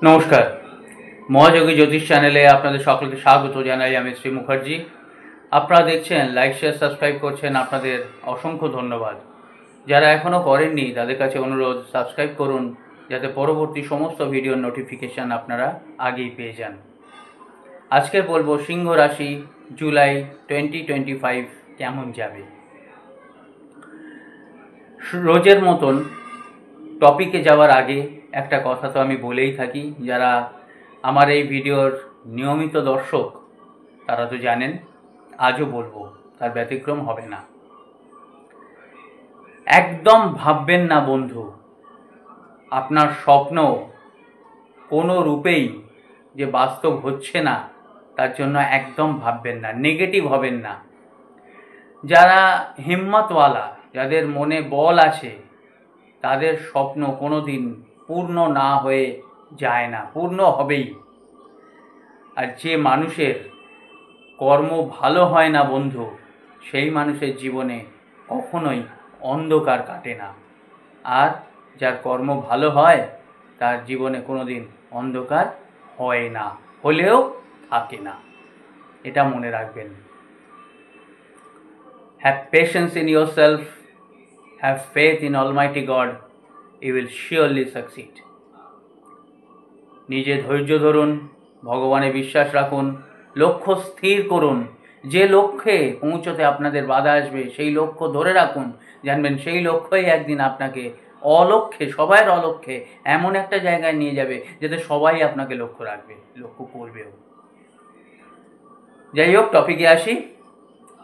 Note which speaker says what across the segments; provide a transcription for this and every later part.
Speaker 1: নমস্কার, মহাযোগী জ্যোতিষ চ্যানেলে আপনাদের সকলকে স্বাগত জানাই। আমি শ্রী মুখার্জি। আপনারা দেখছেন, লাইক শেয়ার সাবস্ক্রাইব করছেন, আপনাদের অসংখ্য ধন্যবাদ। যারা এখনও করেননি তাদের কাছে অনুরোধ, সাবস্ক্রাইব করুন যাতে পরবর্তী সমস্ত ভিডিওর নোটিফিকেশান আপনারা আগেই পেয়ে যান। আজকে বলবো সিংহ রাশি জুলাই 2025 কেমন যাবে। রোজের মতন টপিকে যাওয়ার আগে একটা কথা তো আমি বলেই থাকি, যারা আমার এই ভিডিওর নিয়মিত দর্শক তারা তো জানেন, আজও বলবো, তার ব্যতিক্রম হবে না। একদম ভাববেন না বন্ধু, আপনার স্বপ্ন কোনো রূপেই যে বাস্তব হচ্ছে না তার জন্য একদম ভাববেন না, নেগেটিভ হবেন না। যারা হিম্মতওয়ালা, যাদের মনে বল আছে, তাদের স্বপ্ন কোনো দিন পূর্ণ না হয়ে যায় না, পূর্ণ হবেই। আর যে মানুষের কর্ম ভালো হয় না বন্ধু, সেই মানুষের জীবনে কখনোই অন্ধকার কাটে না। আর যার কর্ম ভালো হয় তার জীবনে কোনো দিন অন্ধকার হয় না, হলেও থাকে না। এটা মনে রাখবেন। Have patience in yourself, have faith in almighty God, you will surely succeed. নিজে ধৈর্য ধরুন, ভগবানে বিশ্বাস রাখুন, লক্ষ্য স্থির করুন। যে লক্ষ্যে পৌঁছতে আপনাদের বাধা আসবে সেই লক্ষ্য ধরে রাখুন। জানবেন সেই লক্ষ্যই একদিন আপনাকে অলক্ষ্যে, সবার অলক্ষ্যে এমন একটা জায়গায় নিয়ে যাবে যাতে সবাই আপনাকে লক্ষ্য রাখবে, লক্ষ্য করবেও। যাই হোক, টপিকে আসি।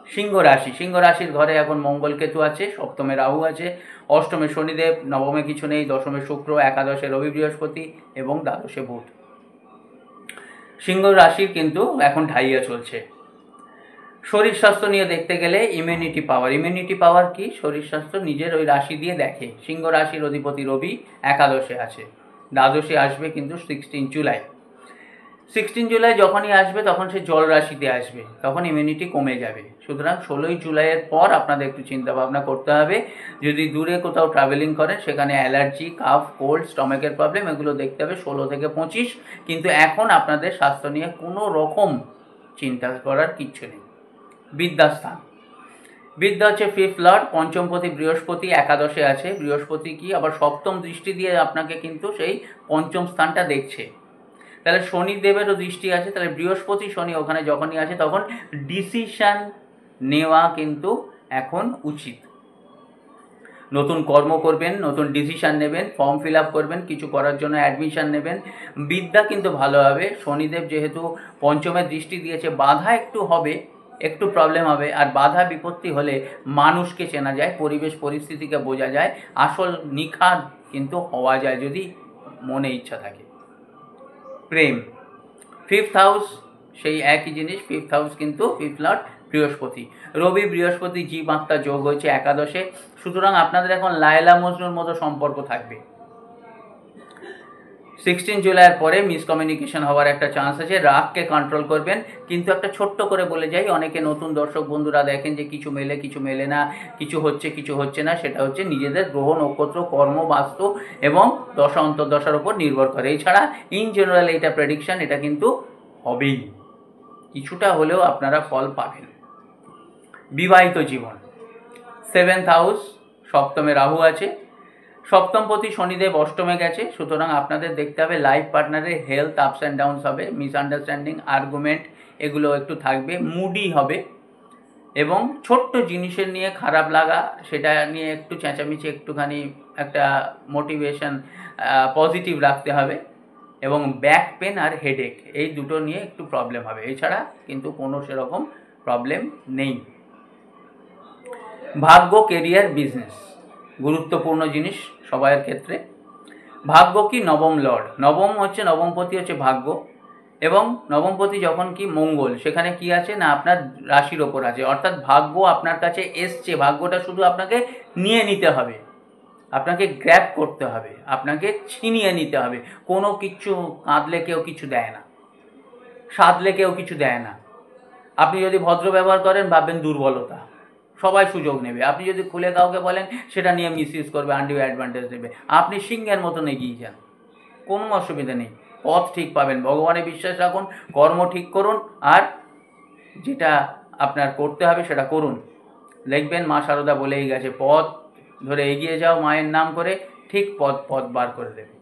Speaker 1: সিংহ রাশি, সিংহ রাশির ঘরে এখন মঙ্গল কেতু আছে, সপ্তমে রাহু আছে, অষ্টমে শনিদেব, নবমে কিছু নেই, দশমে শুক্র, একাদশে রবি বৃহস্পতি এবং দ্বাদশে বুধ। সিংহ রাশির কিন্তু এখন ঢাইয়া চলছে। শরীর স্বাস্থ্য নিয়ে দেখতে গেলে ইমিউনিটি পাওয়ার কি, শরীর স্বাস্থ্য নিজের ওই রাশি দিয়ে দেখে। সিংহ রাশির অধিপতি রবি একাদশে আছে, দ্বাদশে আসবে কিন্তু 16 জুলাই যখনই আসবে তখন সে জল রাশিতে আসবে, তখন ইমিউনিটি কমে যাবে। সুতরাং 16 জুলাইয়ের পর আপনাদের একটু চিন্তা ভাবনা করতে হবে। যদি দূরে কোথাও ট্রাভেলিং করেন সেখানে অ্যালার্জি, কাফ, কোল্ড, স্টমাকের প্রবলেম, এগুলো দেখতে হবে 16 থেকে 25। কিন্তু এখন আপনাদের স্বাস্থ্য নিয়ে কোনো রকম চিন্তা করার কিচ্ছু নেই। বিদ্যাস্থান, বিদ্যা হচ্ছে ফিফথ লর্ড, পঞ্চমপতি বৃহস্পতি একাদশে আছে। বৃহস্পতি কি আবার সপ্তম দৃষ্টি দিয়ে আপনাকে কিন্তু সেই পঞ্চম স্থানটা দেখছে। তাহলে শনিদেবেরও দৃষ্টি আছে, তাহলে বৃহস্পতি শনি ওখানে যখনই আছে তখন ডিসিশান নেওয়া কিন্তু এখন উচিত। নতুন কর্ম করবেন, নতুন ডিসিশান নেবেন, ফর্ম ফিল আপ করবেন, কিছু করার জন্য অ্যাডমিশান নেবেন। বিদ্যা কিন্তু ভালো হবে। শনিদেব যেহেতু পঞ্চমের দৃষ্টি দিয়েছে, বাধা একটু হবে, একটু প্রবলেম হবে। আর বাধা বিপত্তি হলে মানুষকে চেনা যায়, পরিবেশ পরিস্থিতিকে বোঝা যায়, আসল নিখাদ কিন্তু হওয়া যায় যদি মনে ইচ্ছা থাকে। প্রেম, ফিফথ হাউস সেই একই জিনিস, ফিফথ হাউস কিন্তু ফিফথ লর্ড বৃহস্পতি। রবি বৃহস্পতি জীবাত্মা যোগ হয়েছে একাদশে। সুতরাং আপনাদের এখন লায়লা মজনুর মতো সম্পর্ক থাকবে। 16 জুলাইয়ের পরে মিসকমিউনিকেশন হওয়ার একটা চান্স আছে। রাগকে কন্ট্রোল করবেন। কিন্তু একটা ছোট্ট করে বলে যাই, অনেকে নতুন দর্শক বন্ধুরা দেখেন যে কিছু মেলে কিছু মেলে না, কিছু হচ্ছে কিছু হচ্ছে না। সেটা হচ্ছে নিজেদের গ্রহ নক্ষত্র, কর্ম, বাস্তু এবং দশা অন্তর্দশার উপর নির্ভর করে। এছাড়া ইন জেনারেল এটা প্রেডিকশন, এটা কিন্তু হবেই, কিছুটা হলেও আপনারা ফল পাবেন। বিবাহিত জীবন, সেভেন্থ হাউস, সপ্তমে রাহু আছে, সপ্তমপতি শনিদেব অষ্টমে গেছে। সুতরাং আপনাদের দেখতে হবে লাইফ পার্টনারের হেলথ আপস অ্যান্ড ডাউনস হবে, মিসআন্ডারস্ট্যান্ডিং, আর্গুমেন্ট এগুলো একটু থাকবে, মুডি হবে এবং ছোট্ট জিনিসের নিয়ে খারাপ লাগা, সেটা নিয়ে একটু চেঁচামেচি, একটুখানি একটা মোটিভেশন পজিটিভ রাখতে হবে। এবং ব্যাক পেন আর হেডেক, এই দুটো নিয়ে একটু প্রবলেম হবে। এছাড়া কিন্তু কোনো সেরকম প্রবলেম নেই। ভাগ্য, কেরিয়ার, বিজনেস গুরুত্বপূর্ণ জিনিস সবার ক্ষেত্রে। ভাগ্য কি, নবম লর্ড, নবম হচ্ছে, নবমপতি হচ্ছে ভাগ্য। এবং নবমপতি যখন কি মঙ্গল, সেখানে কি আছে না আপনার রাশির ওপর আছে, অর্থাৎ ভাগ্য আপনার কাছে এসছে। ভাগ্যটা শুধু আপনাকে নিয়ে নিতে হবে, আপনাকে গ্র্যাব করতে হবে, আপনাকে ছিনিয়ে নিতে হবে। কোনো কিছু কাঁদলে কেউ কিছু দেয় না, সাধলে কেউ কিছু দেয় না। আপনি যদি ভদ্র ব্যবহার করেন ভাববেন দুর্বলতা, সবাই সুযোগ নেবে। আপনি যদি খুলে কাউকে বলেন সেটা নিয়ে মিসইউজ করবে, আনডিউ অ্যাডভান্টেজ নেবে। আপনি সিংহের মতন এগিয়ে যান, কোনো অসুবিধা নেই। পথ ঠিক পাবেন। ভগবানে বিশ্বাস রাখুন, কর্ম ঠিক করুন, আর যেটা আপনার করতে হবে সেটা করুন। দেখবেন মা শারদা বলেই গেছে, পথ ধরে এগিয়ে যাও মায়ের নাম করে, ঠিক পথ বার করে দেবে।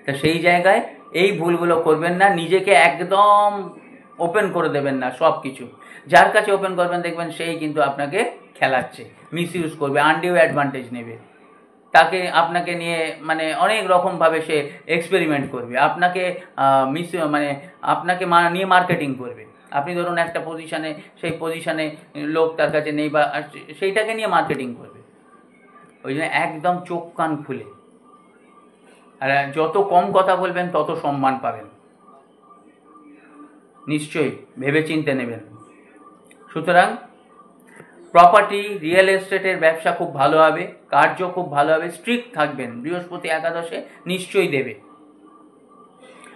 Speaker 1: তা সেই জায়গায় এই ভুলগুলো করবেন না। নিজেকে একদম ওপেন করে দেবেন না সব কিছু। যার কাছে ওপেন করবেন দেখবেন সেই কিন্তু আপনাকে খেলাচ্ছে, মিসইউজ করবে, আনডিউ অ্যাডভান্টেজ নেবে। তাকে আপনাকে নিয়ে মানে অনেক রকমভাবে সে এক্সপেরিমেন্ট করবে, আপনাকে আপনাকে নিয়ে মার্কেটিং করবে। আপনি ধরুন একটা পজিশানে, সেই পজিশানে লোক তার কাছে নেই বা সেইটাকে নিয়ে মার্কেটিং করবে। ওই জন্য একদম চোখ কান খুলে, আর যত কম কথা বলবেন তত সম্মান পাবেন। নিশ্চয়ই ভেবেচিন্তে নেবেন। সুতরাং প্রপার্টি, রিয়েল এস্টেটের ব্যবসা খুব ভালো হবে, কার্য খুব ভালো হবে। স্ট্রিক্ট থাকবেন, বৃহস্পতি একাদশে নিশ্চয়ই দেবে।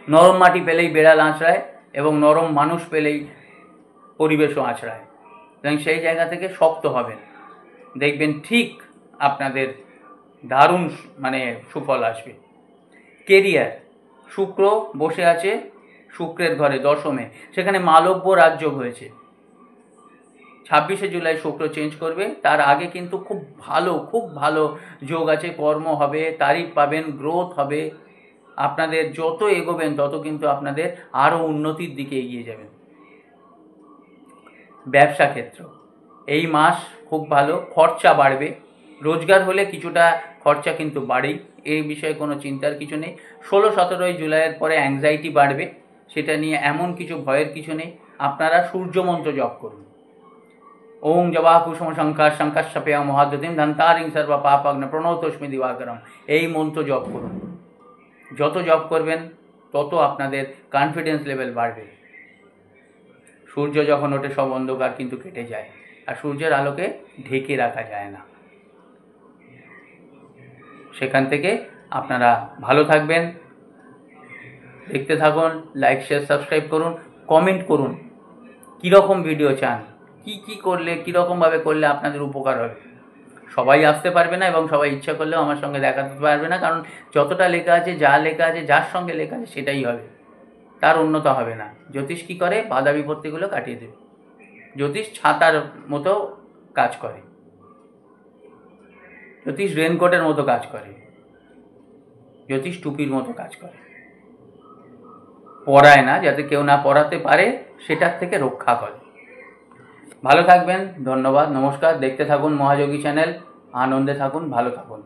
Speaker 1: নরম মাটি পেলেই বেড়াল আঁচড়ায়, এবং নরম মানুষ পেলেই পরিবেশও আঁচড়ায়। এবং সেই জায়গা থেকে শক্ত হবেন, দেখবেন ঠিক আপনাদের দারুণ সুফল আসবে। কেরিয়ার, শুক্র বসে আছে শুক্রের ঘরে দশমে, সেখানে মালব্য রাজযোগ হয়েছে। 26শে জুলাই শুক্র চেঞ্জ করবে, তার আগে কিন্তু খুব ভালো যোগ আছে। কর্ম হবে, তারিফ পাবেন, গ্রোথ হবে। আপনাদের যত এগোবেন তত কিন্তু আপনাদের আরও উন্নতির দিকে এগিয়ে যাবেন। ব্যবসা ক্ষেত্র, এই মাস খুব ভালো, খরচা বাড়বে। রোজগার হলে কিছুটা খরচা কিন্তু বাড়েই, এই বিষয়ে কোনো চিন্তার কিছু নেই। 16-17 জুলাইয়ের পরে অ্যাংজাইটি বাড়বে, সেটা নিয়ে এমন কিছু ভয়ের কিছু নেই। আপনারা সূর্যমন্ত্র জপ করুন। ওং জবা কুসুম শঙ্কার শঙ্কাশপেয় মহাদ্যতিম ধন্তারিং সর্ব পাপগ্ন প্রণতস্মি দিবাকরম, এই মন্ত্র জপ করুন। যত জপ করবেন তত আপনাদের কনফিডেন্স লেভেল বাড়বে। সূর্য যখন ওঠে সব অন্ধকার কিন্তু কেটে যায়, আর সূর্যের আলোকে ঢেকে রাখা যায় না। সেখান থেকে আপনারা ভালো থাকবেন। দেখতে থাকুন, লাইক শেয়ার সাবস্ক্রাইব করুন, কমেন্ট করুন কীরকম ভিডিও চান, কি করলে, কীরকমভাবে করলে আপনাদের উপকার হবে। সবাই আসতে পারবে না, এবং সবাই ইচ্ছা করলেও আমার সঙ্গে দেখাতে পারবে না, কারণ যতটা লেখা আছে, যা লেখা আছে, যার সঙ্গে লেখা আছে সেটাই হবে, তার উন্নতি হবে না। জ্যোতিষ কী করে? বাধা বিপত্তিগুলো কাটিয়ে দেবে। জ্যোতিষ ছাতার মতো কাজ করে, জ্যোতিষ রেনকোটের মতো কাজ করে, জ্যোতিষ টুপির মতো কাজ করে। পড়ায় না, যাতে কেউ না পড়াতে পারে সেটার থেকে রক্ষা করে। ভালো থাকবেন, ধন্যবাদ, নমস্কার। দেখতে থাকুন মহাযোগী চ্যানেল, আনন্দে থাকুন, ভালো থাকুন।